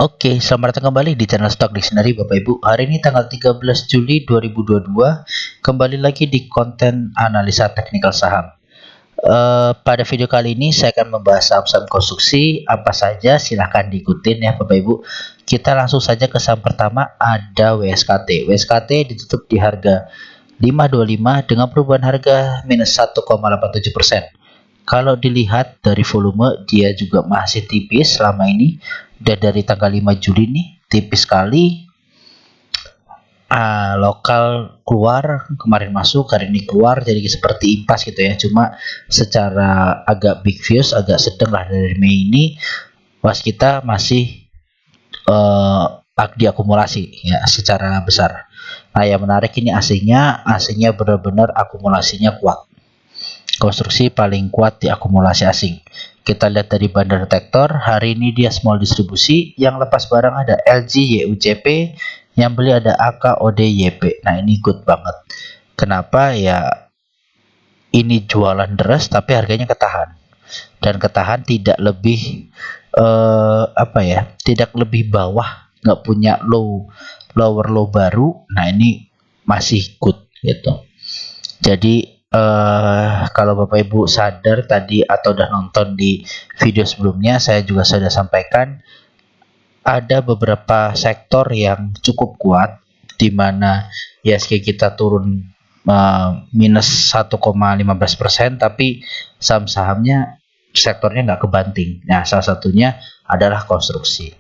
Oke, selamat datang kembali di channel Stock Dictionary Bapak Ibu. Hari ini tanggal 13 Juli 2022, kembali lagi di konten analisa teknikal saham. Pada video kali ini saya akan membahas saham-saham konstruksi apa saja, silahkan diikutin ya Bapak Ibu. Kita langsung saja ke saham pertama, ada WSKT. WSKT ditutup di harga 525 dengan perubahan harga minus 1,87%. Kalau dilihat dari volume, dia juga masih tipis selama ini. Dan dari tanggal 5 Juli nih, tipis sekali. Lokal keluar, kemarin masuk, hari ini keluar, jadi seperti impas gitu ya. Cuma secara agak big views, agak sedang lah dari Mei ini. Waskita masih diakumulasi ya secara besar. Nah, yang menarik ini aslinya benar-benar akumulasinya kuat. Konstruksi paling kuat di akumulasi asing. Kita lihat dari Bandar Detektor, hari ini dia small distribusi, yang lepas barang ada LG YUCP, yang beli ada AKOD YP. Nah, ini good banget. Kenapa? Ya, ini jualan deras tapi harganya ketahan. Dan ketahan tidak lebih tidak lebih bawah, nggak punya lower low baru. Nah, ini masih good gitu. Jadi kalau Bapak Ibu sadar tadi atau udah nonton di video sebelumnya, saya juga sudah sampaikan ada beberapa sektor yang cukup kuat di mana ISG kita turun minus 1,15%, tapi saham-sahamnya sektornya nggak kebanting. Nah, salah satunya adalah konstruksi.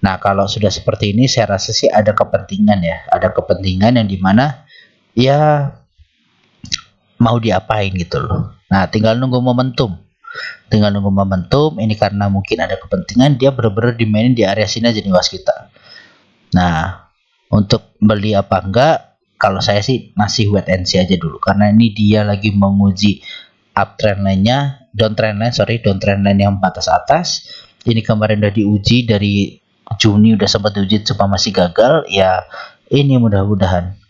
Nah, kalau sudah seperti ini, saya rasa sih ada kepentingan ya, ada kepentingan yang dimana ya mau diapain gitu loh. Nah, tinggal nunggu momentum. Ini karena mungkin ada kepentingan, dia benar-benar dimainin di area sini aja nih waskita. Nah, untuk beli apa enggak, kalau saya sih masih wait and see aja dulu, karena ini dia lagi menguji uptrend line-nya, downtrend line yang batas atas. Ini kemarin udah diuji dari Juni, udah sempat diuji cuma masih gagal. Ya, ini mudah-mudahan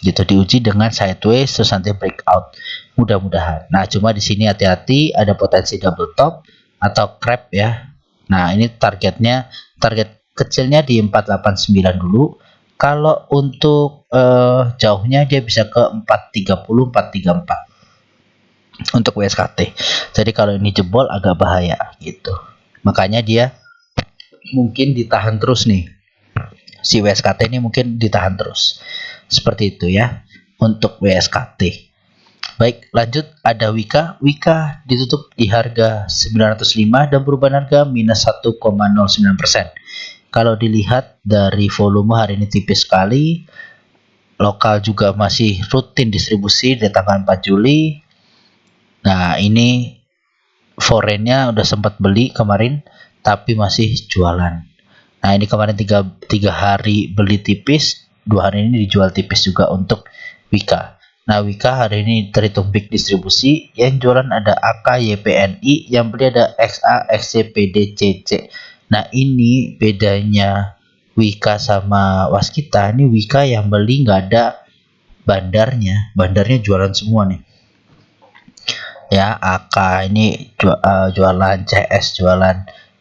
gitu diuji dengan sideways terus nanti breakout, mudah-mudahan. Nah, cuma di sini hati-hati, ada potensi double top atau crab ya. Nah, ini target kecilnya di 489 dulu. Kalau untuk jauhnya dia bisa ke 430 434 untuk WSKT. Jadi kalau ini jebol agak bahaya gitu. Makanya dia mungkin ditahan terus nih. Si WSKT ini mungkin ditahan terus. Seperti itu ya untuk WSKT. Baik, lanjut ada Wika. Wika ditutup di harga 905 dan perubahan harga minus 1,09%. Kalau dilihat dari volume hari ini tipis sekali. Lokal juga masih rutin distribusi di tanggal 4 Juli. Nah, ini foreignnya udah sempat beli kemarin tapi masih jualan. Nah, ini kemarin 3 hari beli tipis, 2 hari ini dijual tipis juga untuk Wika. Nah, Wika hari ini terhitung big distribusi, yang jualan ada AK YPNI, yang beli ada XA XCPDCC. Nah, ini bedanya Wika sama Waskita. Ini Wika yang beli nggak ada bandarnya jualan semua nih. Ya, AK ini jualan, CS jualan.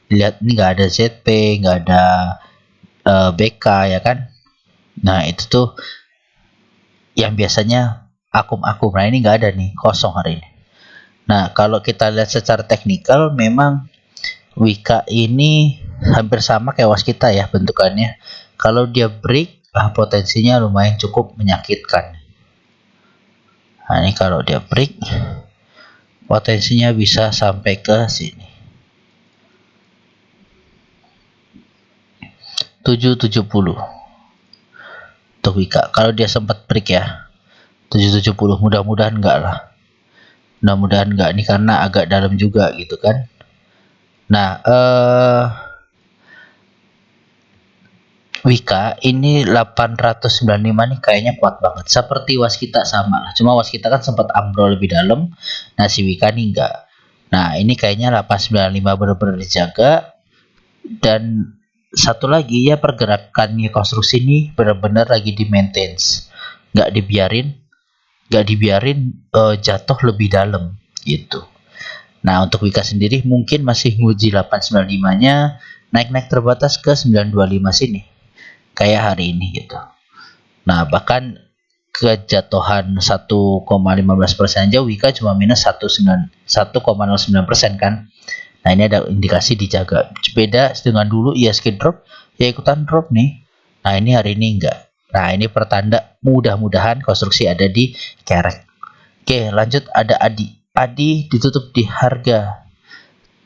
Lihat ini nggak ada ZP, nggak ada BK ya kan. Nah, itu tuh yang biasanya akum-akum. Nah, ini nggak ada nih, kosong hari ini. Nah, kalau kita lihat secara teknikal, memang Wika ini hampir sama kayak Waskita ya bentukannya. Kalau dia break, potensinya lumayan cukup menyakitkan. Nah, ini kalau dia break, potensinya bisa sampai ke sini. 770 untuk Wika. Kalau dia sempat break ya 770, mudah-mudahan enggak lah. Mudah-mudahan enggak nih karena agak dalam juga gitu kan. Nah, Wika ini 895 nih kayaknya kuat banget. Seperti Waskita sama lah. Cuma Waskita kan sempat ambrol lebih dalam. Nah, si Wika nih enggak. Nah, ini kayaknya 895 benar-benar dijaga. Dan satu lagi ya, pergerakannya konstruksi ini benar-benar lagi di maintenance, nggak dibiarin jatuh lebih dalam gitu. Nah, untuk Wika sendiri mungkin masih nguji 895 nya, naik-naik terbatas ke 925 sini kayak hari ini gitu. Nah, bahkan kejatuhan 1,15% aja Wika cuma minus 1,09% kan. Nah, ini ada indikasi dijaga. Beda dengan dulu ISG drop, ya ikutan drop nih. Nah, ini hari ini enggak. Nah, ini pertanda mudah-mudahan konstruksi ada di kerek. Oke, lanjut ada Adi. Adi ditutup di harga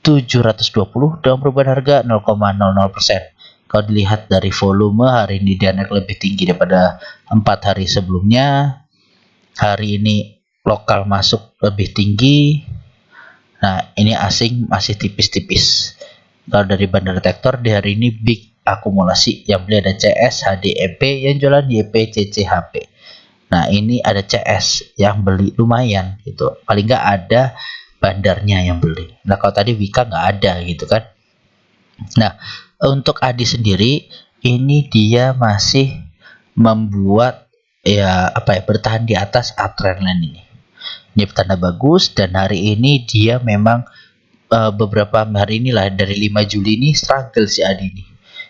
720 dengan perubahan harga 0,00%. Kalau dilihat dari volume hari ini dia naik lebih tinggi daripada 4 hari sebelumnya. Hari ini lokal masuk lebih tinggi. Nah, ini asing masih tipis-tipis. Kalau dari Bandar Detektor di hari ini big akumulasi yang beli ada CS, HDEP, yang jualan YP, CCHP. Nah, ini ada CS yang beli lumayan gitu. Paling nggak ada bandarnya yang beli. Nah, kalau tadi Wika nggak ada gitu kan. Nah, untuk Adi sendiri ini dia masih membuat ya bertahan di atas uptrend line ini. Ini petanda bagus dan hari ini dia memang beberapa hari inilah dari 5 Juli ini struggle si Adi ini.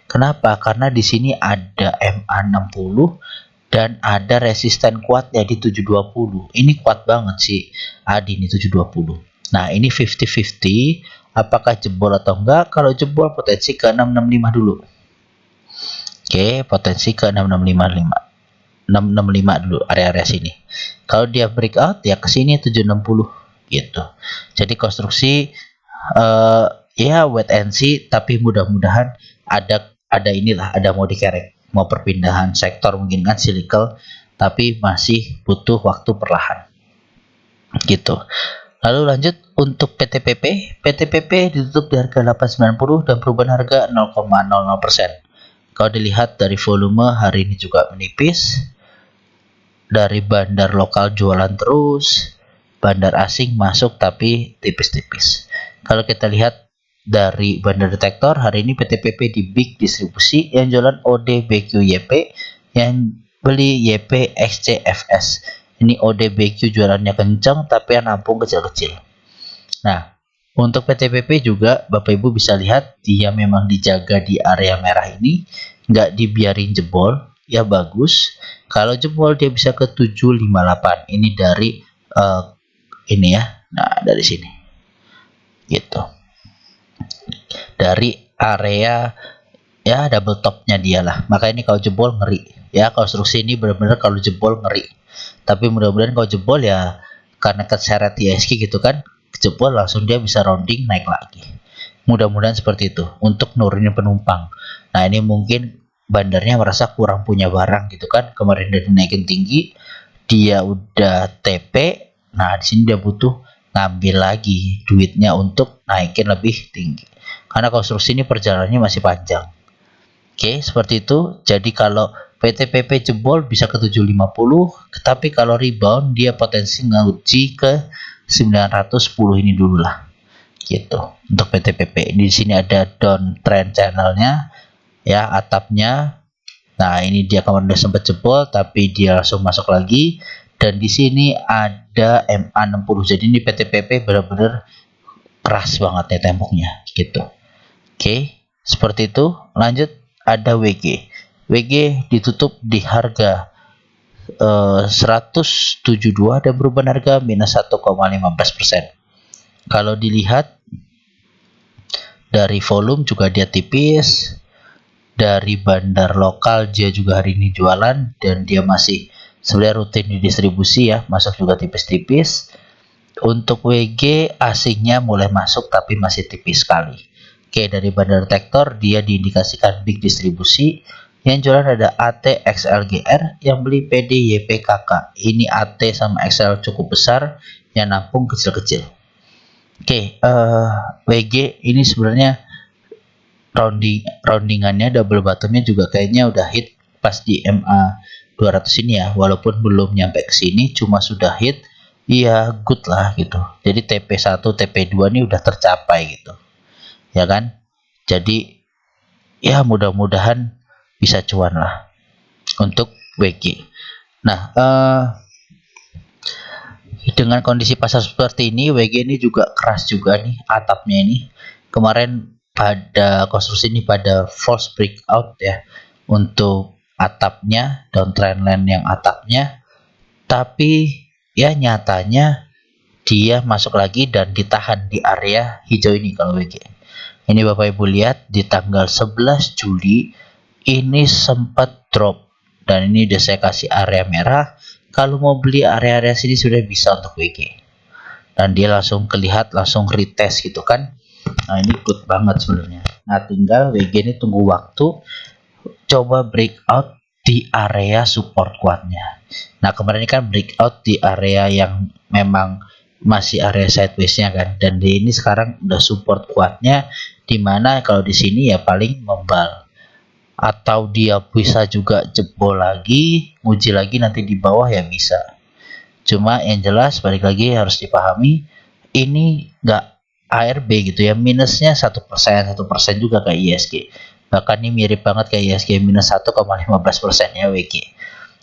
Kenapa? Karena di sini ada MA60 dan ada resisten kuatnya di 720. Ini kuat banget sih Adi ini 720. Nah, ini 50-50 apakah jebol atau enggak. Kalau jebol potensi ke 665 dulu. Oke, potensi ke 665 dulu area-area sini. Kalau dia breakout ya ke sini 760 gitu. Jadi konstruksi ya wait and see, tapi mudah-mudahan ada inilah, ada mau dikerek, mau perpindahan sektor mungkin kan cyclical, tapi masih butuh waktu perlahan gitu. Lalu lanjut untuk PTPP. PTPP ditutup di harga 890 dan perubahan harga 0,00%. Kalau dilihat dari volume hari ini juga menipis. Dari bandar lokal jualan terus, bandar asing masuk tapi tipis-tipis. Kalau kita lihat dari Bandar Detektor hari ini PTPP di big distribusi, yang jualan ODBQYP, yang beli YP XCFS. Ini ODBQ jualannya kencang tapi yang nampung kecil-kecil. Nah, untuk PTPP juga Bapak Ibu bisa lihat dia memang dijaga di area merah ini, nggak dibiarin jebol, ya bagus. Kalau jebol dia bisa ke 758. Ini dari ini ya. Nah, dari sini. Gitu. Dari area ya double topnya dia lah. Maka ini kalau jebol ngeri. Ya, konstruksi ini benar-benar kalau jebol ngeri. Tapi mudah-mudahan kalau jebol ya karena keseret ISG gitu kan, jebol langsung dia bisa rounding naik lagi. Mudah-mudahan seperti itu untuk nurunin penumpang. Nah, ini mungkin bandarnya merasa kurang punya barang gitu kan. Kemarin udah dinaikin tinggi, dia udah TP. Nah, di sini dia butuh ngambil lagi duitnya untuk naikin lebih tinggi. Karena konstruksi ini perjalanannya masih panjang. Oke, seperti itu. Jadi kalau PTPP jebol bisa ke 750, tapi kalau rebound dia potensi nguji ke 910 ini dulu lah. Gitu untuk PTPP. Di sini ada downtrend channelnya ya, atapnya. Nah, ini dia kemarin udah sempat jebol tapi dia langsung masuk lagi, dan di sini ada MA60. Jadi ini PTPP benar-benar keras banget ya temboknya gitu. Oke, seperti itu. Lanjut ada WG. WG ditutup di harga 172 dan perubahan harga minus 1,15%. Kalau dilihat dari volume juga dia tipis. Dari bandar lokal dia juga hari ini jualan dan dia masih sebenarnya rutin di distribusi ya, masuk juga tipis-tipis. Untuk WG asingnya mulai masuk tapi masih tipis sekali. Oke, dari Bandar Detektor dia diindikasikan big distribusi. Yang jualan ada AT XLGR, yang beli PD YPKK. Ini AT sama XL cukup besar, yang nampung kecil-kecil. Oke, WG ini sebenarnya roundingannya double bottomnya juga kayaknya udah hit pas di MA 200 ini ya, walaupun belum nyampe ke sini, cuma sudah hit. Iya, good lah gitu. Jadi TP1, TP2 ini udah tercapai gitu. Ya kan? Jadi ya mudah-mudahan bisa cuan lah untuk WG. Nah, dengan kondisi pasar seperti ini, WG ini juga keras juga nih atapnya ini. Kemarin pada konstruksi ini pada false breakout ya untuk atapnya, downtrend line yang atapnya, tapi ya nyatanya dia masuk lagi dan ditahan di area hijau ini kalau WG. Ini Bapak Ibu lihat di tanggal 11 Juli ini sempat drop dan ini udah saya kasih area merah. Kalau mau beli area-area sini sudah bisa untuk WG. Dan dia langsung kelihat langsung retest gitu kan. Nah, ini good banget sebenarnya. Nah, tinggal WG ini tunggu waktu coba breakout di area support kuatnya. Nah, kemarin ini kan breakout di area yang memang masih area sideways-nya kan, dan di ini sekarang udah support kuatnya, dimana kalau di sini ya paling membal, atau dia bisa juga jebol lagi, uji lagi nanti di bawah ya bisa. Cuma yang jelas balik lagi harus dipahami ini nggak ARB gitu ya, minusnya 1%, 1% juga kayak ISG. Bahkan ini mirip banget kayak ISG minus 1,15% ya WG.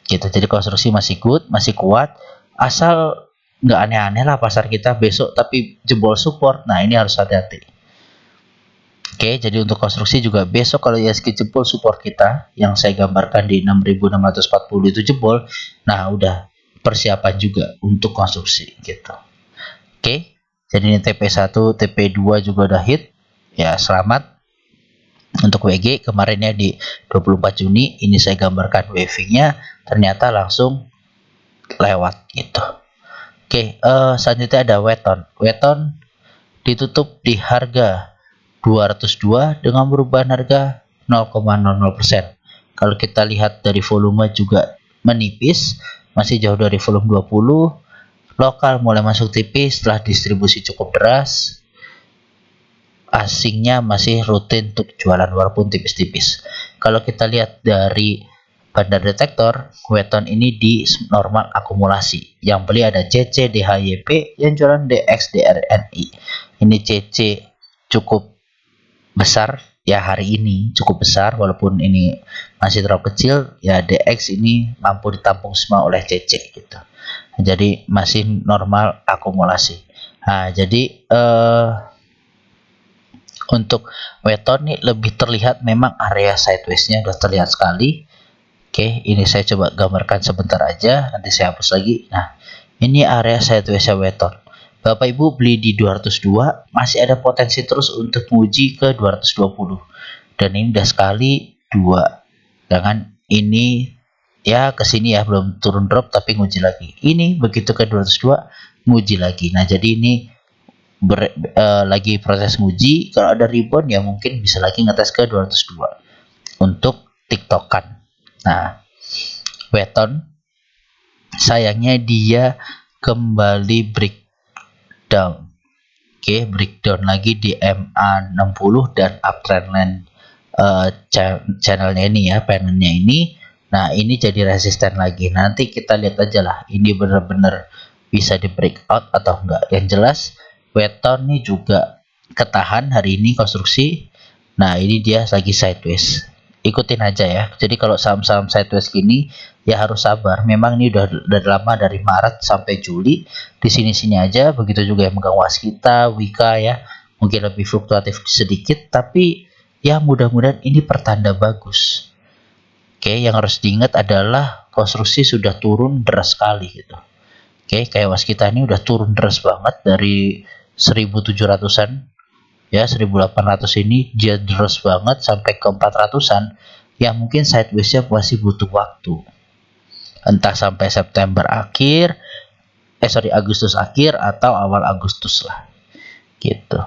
Gitu. Jadi konstruksi masih good, masih kuat, asal nggak aneh-aneh lah pasar kita besok tapi jebol support. Nah, ini harus hati-hati. Oke, jadi untuk konstruksi juga besok kalau ISG jebol support kita yang saya gambarkan di 6640 itu jebol, nah udah persiapan juga untuk konstruksi gitu. Oke, jadi ini TP1, TP2 juga udah hit. Ya, selamat. Untuk WG kemarinnya di 24 Juni ini saya gambarkan waving-nya ternyata langsung lewat gitu. Oke, selanjutnya ada Weton. Weton ditutup di harga 202 dengan perubahan harga 0,00%. Kalau kita lihat dari volume juga menipis, masih jauh dari volume 20. Lokal mulai masuk tipis setelah distribusi cukup deras. Asingnya masih rutin untuk jualan walaupun tipis-tipis. Kalau kita lihat dari bandar detektor, Weton ini di normal akumulasi. Yang beli ada CC, DHYP, yang jualan DX, DRNI. Ini CC cukup besar ya hari ini, cukup besar walaupun ini masih terlalu kecil. Ya DX ini mampu ditampung semua oleh CC gitu. Jadi masih normal akumulasi. Nah, jadi untuk Weton nih lebih terlihat memang area sideways-nya sudah terlihat sekali. Oke, ini saya coba gambarkan sebentar aja, nanti saya hapus lagi. Nah, ini area sideways-nya Weton. Bapak Ibu beli di 202, masih ada potensi terus untuk menguji ke 220. Dan ini udah sekali, dua. Dengan ini ya ke sini ya belum turun drop tapi nguji lagi. Ini begitu ke 202 nguji lagi. Nah, jadi ini lagi proses nguji. Kalau ada rebound ya mungkin bisa lagi ngetes ke 202 untuk tiktokan. Nah, Weton sayangnya dia kembali breakdown. Oke, breakdown lagi di MA60 dan uptrend line channelnya ini ya, panelnya ini. Nah, ini jadi resisten lagi. Nanti kita lihat aja lah ini benar-benar bisa di breakout atau enggak. Yang jelas Weton ini juga ketahan hari ini konstruksi. Nah, ini dia lagi sideways. Ikutin aja ya. Jadi kalau saham-saham sideways gini ya harus sabar. Memang ini udah lama dari Maret sampai Juli. Di sini-sini aja. Begitu juga yang megang Waskita, Wika ya. Mungkin lebih fluktuatif sedikit, tapi ya mudah-mudahan ini pertanda bagus. Oke, yang harus diingat adalah konstruksi sudah turun deras sekali gitu. Oke, kayak Waskita ini udah turun deras banget dari 1700-an ya, 1800 ini dia deras banget sampai ke 400-an yang mungkin sideways-nya masih butuh waktu, entah sampai September akhir Agustus akhir atau awal Agustus lah gitu.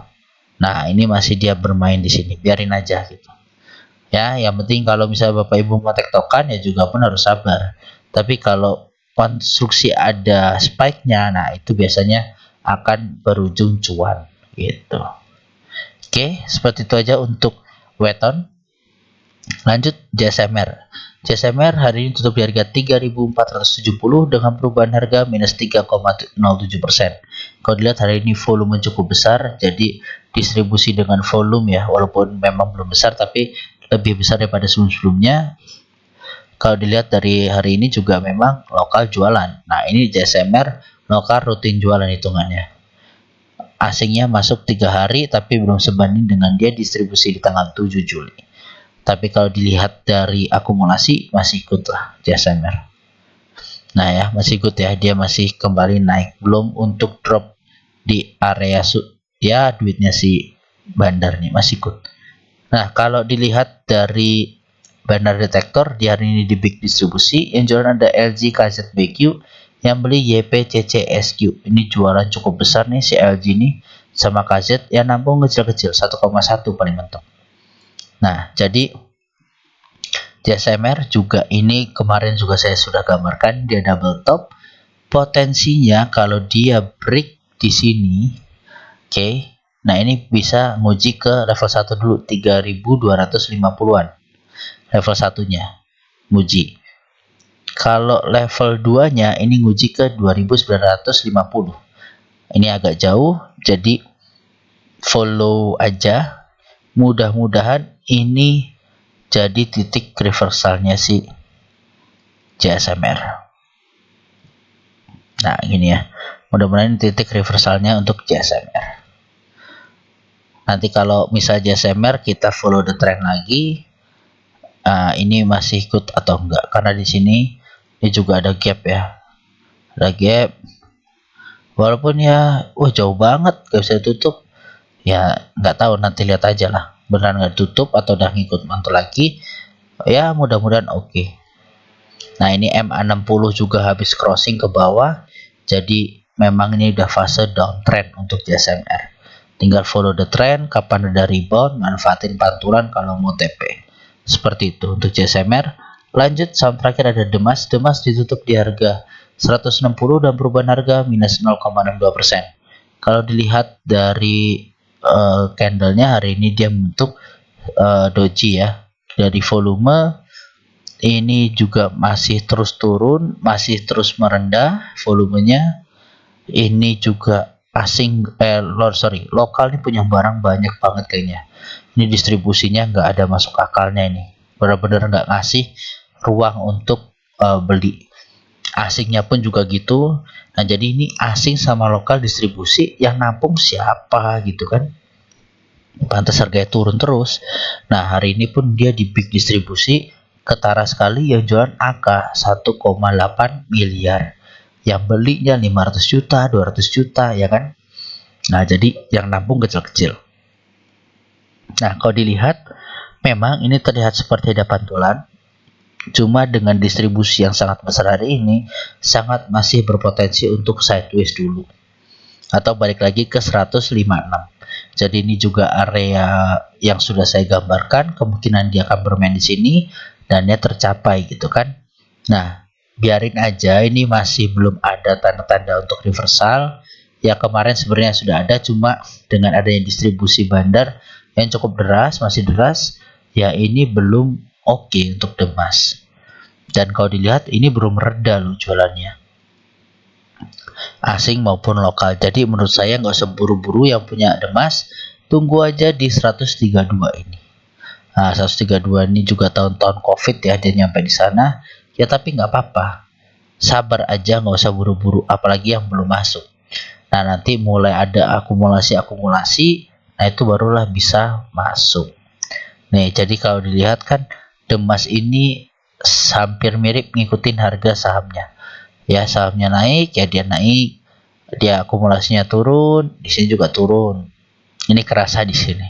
Nah, ini masih dia bermain di sini, biarin aja gitu ya. Yang penting kalau misalnya Bapak Ibu mau tektokan ya juga pun harus sabar. Tapi kalau konstruksi ada spike-nya, nah itu biasanya akan berujung cuan gitu. Oke, seperti itu aja untuk Weton. Lanjut JSMR. JSMR hari ini tutup di harga 3.470 dengan perubahan harga minus 3,07%. Kalau dilihat hari ini volume cukup besar, jadi distribusi dengan volume ya, walaupun memang belum besar tapi lebih besar daripada sebelum-sebelumnya. Kalau dilihat dari hari ini juga memang lokal jualan. Nah, ini JSMR lokal rutin jualan hitungannya. asingnya masuk 3 hari tapi belum sebanding dengan dia distribusi di tanggal 7 Juli. Tapi kalau dilihat dari akumulasi masih ikut lah JSMR. Nah ya, masih ikut ya, dia masih kembali naik, belum untuk drop di area ya duitnya si bandar nih masih ikut. Nah, kalau dilihat dari bandar detektor di hari ini di big distribusi, yang jualan ada LG KZBQ, yang beli YPCCSQ. Ini jualan cukup besar nih si LG ini sama KZ, yang nampung kecil-kecil 1,1 paling mentok. Nah, jadi JSMR juga ini kemarin juga saya sudah gambarkan, dia double top. Potensinya kalau dia break di sini, oke. Nah, ini bisa nguji ke level 1 dulu 3250-an. Level 1-nya nguji. Kalau level 2-nya ini nguji ke 2950. Ini agak jauh, jadi follow aja. Mudah-mudahan ini jadi titik reversalnya si JSMR. Nah, gini ya. Mudah-mudahan titik reversalnya untuk JSMR. Nanti kalau misalnya JSMR kita follow the trend lagi, ini masih ikut atau enggak? Karena di sini ini juga ada gap ya, ada gap. Walaupun ya, jauh banget, gak bisa tutup. Ya nggak tahu, nanti lihat aja lah, beneran nggak tutup atau udah ngikut mantul lagi. Ya mudah-mudahan oke. Nah, ini MA60 juga habis crossing ke bawah, jadi memang ini udah fase downtrend untuk JSMR. Tinggal follow the trend, kapan ada rebound, manfaatin pantulan kalau mau TP. Seperti itu untuk JSMR. Lanjut saham terakhir ada Demas. Demas ditutup di harga 160 dan perubahan harga minus 0,62%. Kalau dilihat dari candlenya hari ini dia membentuk doji ya. Dari volume ini juga masih terus turun, masih terus merendah volumenya. Ini juga asing, lokal nih punya barang banyak banget kayaknya. Ini distribusinya nggak ada masuk akalnya ini. Benar-benar nggak ngasih ruang untuk beli. Asingnya pun juga gitu. Nah, jadi ini asing sama lokal distribusi, yang nampung siapa gitu kan. Pantas harganya turun terus. Nah, hari ini pun dia di big distribusi, ketara sekali yang jualan AK 1,8 miliar. Yang belinya 500 juta, 200 juta ya kan. Nah, jadi yang nampung kecil-kecil. Nah, kalau dilihat memang ini terlihat seperti ada pantulan. Cuma dengan distribusi yang sangat besar hari ini, sangat masih berpotensi untuk sideways dulu. Atau balik lagi ke 156. Jadi ini juga area yang sudah saya gambarkan, kemungkinan dia akan bermain di sini dan dia tercapai gitu kan. Nah, biarin aja, ini masih belum ada tanda-tanda untuk reversal. Ya kemarin sebenarnya sudah ada, cuma dengan adanya distribusi bandar yang cukup deras, masih deras, ya ini belum oke untuk Demas. Dan kalau dilihat ini belum reda loh jualannya, asing maupun lokal. Jadi menurut saya nggak usah buru-buru yang punya Demas, tunggu aja di 132 ini. Nah, 132 ini juga tahun-tahun COVID ya dia nyampe di sana. Ya tapi nggak apa-apa, sabar aja, nggak usah buru-buru, apalagi yang belum masuk. Nah, nanti mulai ada akumulasi, nah itu barulah bisa masuk. Nih, jadi kalau dilihat kan Demas ini hampir mirip ngikutin harga sahamnya. Ya, sahamnya naik, ya dia naik. Dia akumulasinya turun, di sini juga turun. Ini kerasa di sini.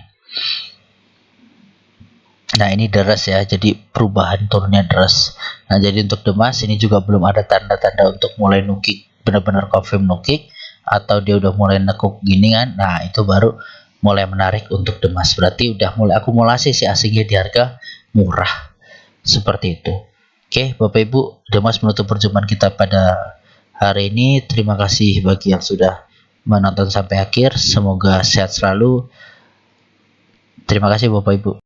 Nah, ini deras ya, jadi perubahan turunnya deras. Nah, jadi untuk Demas ini juga belum ada tanda-tanda untuk mulai nukik, benar-benar confirm nukik, atau dia udah mulai nekuk gini kan. Nah, itu baru mulai menarik untuk Demas. Berarti udah mulai akumulasi si asingnya di harga murah. Seperti itu. Oke, Bapak Ibu, Demas menutup perjumpaan kita pada hari ini. Terima kasih bagi yang sudah menonton sampai akhir. Semoga sehat selalu. Terima kasih Bapak Ibu.